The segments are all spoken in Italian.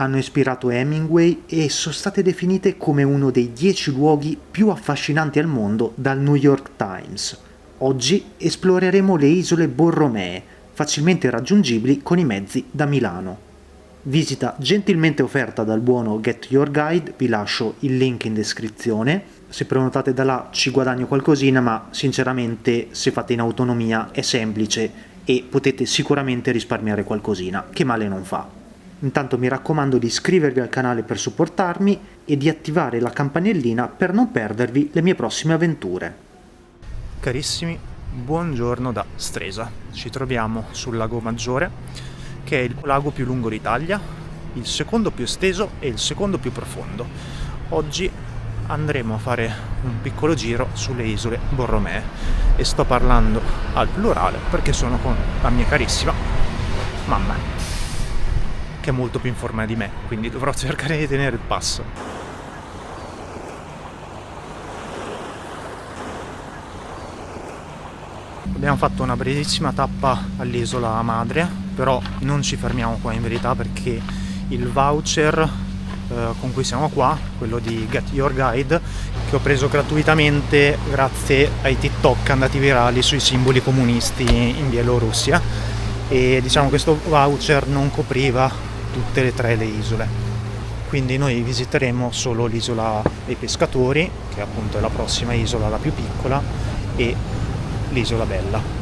hanno ispirato Hemingway e sono state definite come uno dei 10 luoghi più affascinanti al mondo dal New York Times. Oggi esploreremo le isole Borromee, facilmente raggiungibili con i mezzi da Milano. Visita gentilmente offerta dal buono Get Your Guide, vi lascio il link in descrizione. Se prenotate da là ci guadagno qualcosina, ma sinceramente se fate in autonomia è semplice e potete sicuramente risparmiare qualcosina, che male non fa. Intanto mi raccomando di iscrivervi al canale per supportarmi e di attivare la campanellina per non perdervi le mie prossime avventure. Carissimi, buongiorno da Stresa. Ci troviamo sul lago Maggiore, che è il lago più lungo d'Italia, il secondo più esteso e il secondo più profondo. Oggi andremo a fare un piccolo giro sulle isole Borromee e sto parlando al plurale perché sono con la mia carissima mamma, che è molto più in forma di me, quindi dovrò cercare di tenere il passo. Abbiamo fatto una brevissima tappa all'isola madre, però non ci fermiamo qua in verità perché il voucher con cui siamo qua, quello di Get Your Guide, che ho preso gratuitamente grazie ai TikTok andati virali sui simboli comunisti in Bielorussia, e diciamo questo voucher non copriva tutte e tre le isole. Quindi noi visiteremo solo l'isola dei pescatori, che appunto è la prossima isola, la più piccola, e l'isola Bella.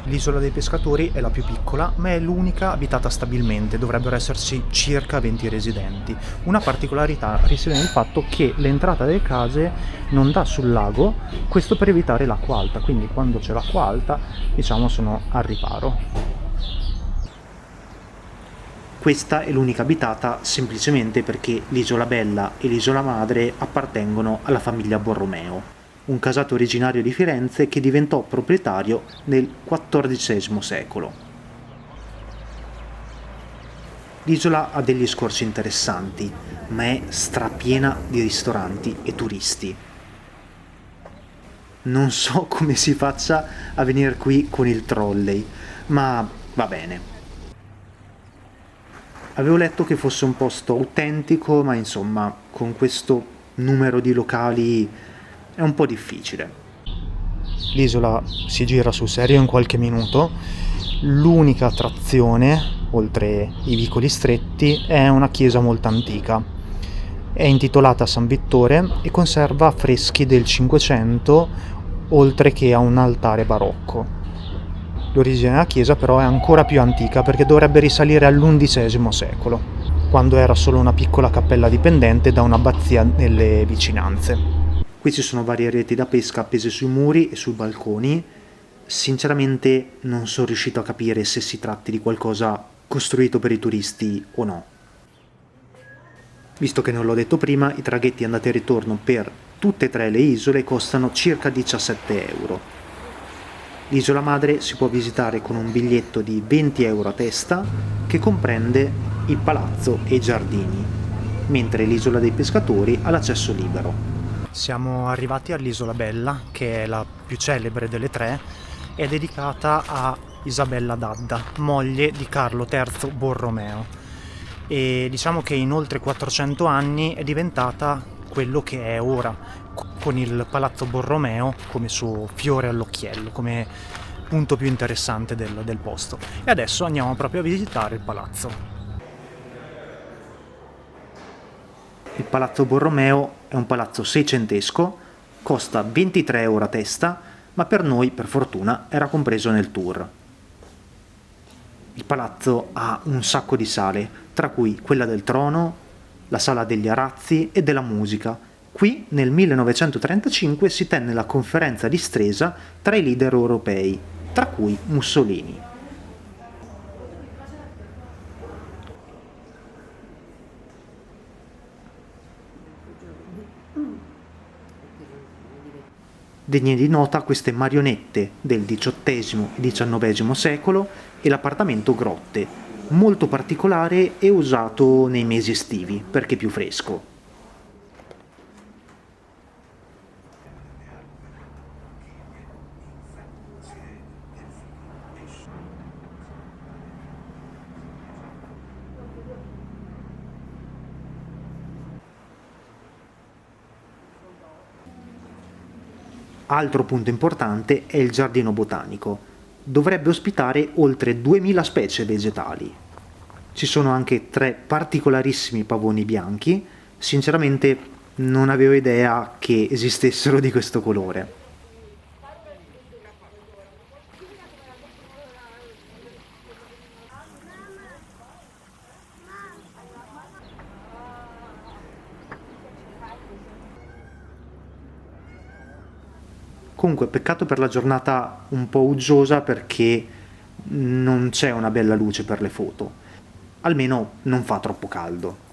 L'isola dei pescatori è la più piccola, ma è l'unica abitata stabilmente, dovrebbero esserci circa 20 residenti. Una particolarità risiede nel fatto che l'entrata delle case non dà sul lago, questo per evitare l'acqua alta, quindi quando c'è l'acqua alta, diciamo, sono al riparo. Questa è l'unica abitata semplicemente perché l'isola Bella e l'isola madre appartengono alla famiglia Borromeo, un casato originario di Firenze che diventò proprietario nel XIV secolo. L'isola ha degli scorci interessanti, ma è strapiena di ristoranti e turisti. Non so come si faccia a venire qui con il trolley, ma va bene. Avevo letto che fosse un posto autentico, ma insomma, con questo numero di locali è un po' difficile. L'isola si gira sul serio in qualche minuto. L'unica attrazione, oltre i vicoli stretti, è una chiesa molto antica. È intitolata San Vittore e conserva affreschi del Cinquecento, oltre che a un altare barocco. L'origine della chiesa però è ancora più antica perché dovrebbe risalire all'undicesimo secolo, quando era solo una piccola cappella dipendente da un'abbazia nelle vicinanze. Qui ci sono varie reti da pesca appese sui muri e sui balconi. Sinceramente non sono riuscito a capire se si tratti di qualcosa costruito per i turisti o no. Visto che non l'ho detto prima, i traghetti andata e ritorno per tutte e tre le isole costano circa 17 euro. L'isola madre si può visitare con un biglietto di 20 euro a testa che comprende il palazzo e i giardini, mentre l'isola dei pescatori ha l'accesso libero. Siamo arrivati all'isola Bella, che è la più celebre delle tre, è dedicata a Isabella d'Adda, moglie di Carlo III Borromeo, e diciamo che in oltre 400 anni è diventata quello che è ora, con il Palazzo Borromeo come suo fiore all'occhiello, come punto più interessante del posto. E adesso andiamo proprio a visitare il palazzo. Il Palazzo Borromeo è un palazzo seicentesco, costa 23 euro a testa, ma per noi, per fortuna, era compreso nel tour. Il palazzo ha un sacco di sale, tra cui quella del trono, la sala degli arazzi e della musica. Qui nel 1935 si tenne la conferenza di Stresa tra i leader europei, tra cui Mussolini. Degne di nota queste marionette del XVIII e XIX secolo e l'appartamento grotte, molto particolare e usato nei mesi estivi perché è più fresco. Altro punto importante è il giardino botanico. Dovrebbe ospitare oltre 2000 specie vegetali. Ci sono anche 3 particolarissimi pavoni bianchi. Sinceramente non avevo idea che esistessero di questo colore. Comunque, peccato per la giornata un po' uggiosa perché non c'è una bella luce per le foto. Almeno non fa troppo caldo.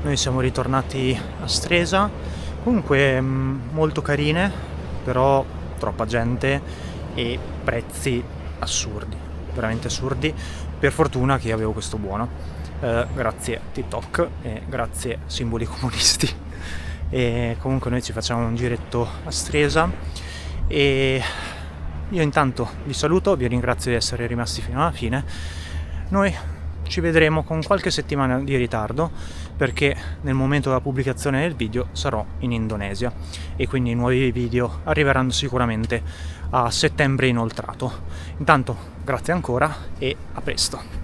Noi siamo ritornati a Stresa, comunque molto carine, però troppa gente e prezzi assurdi, veramente assurdi. Per fortuna che avevo questo buono, grazie TikTok e grazie simboli comunisti. E comunque noi ci facciamo un giretto a Stresa e io intanto vi saluto, vi ringrazio di essere rimasti fino alla fine. Noi ci vedremo con qualche settimana di ritardo perché nel momento della pubblicazione del video sarò in Indonesia e quindi i nuovi video arriveranno sicuramente a settembre inoltrato. Intanto grazie ancora e a presto.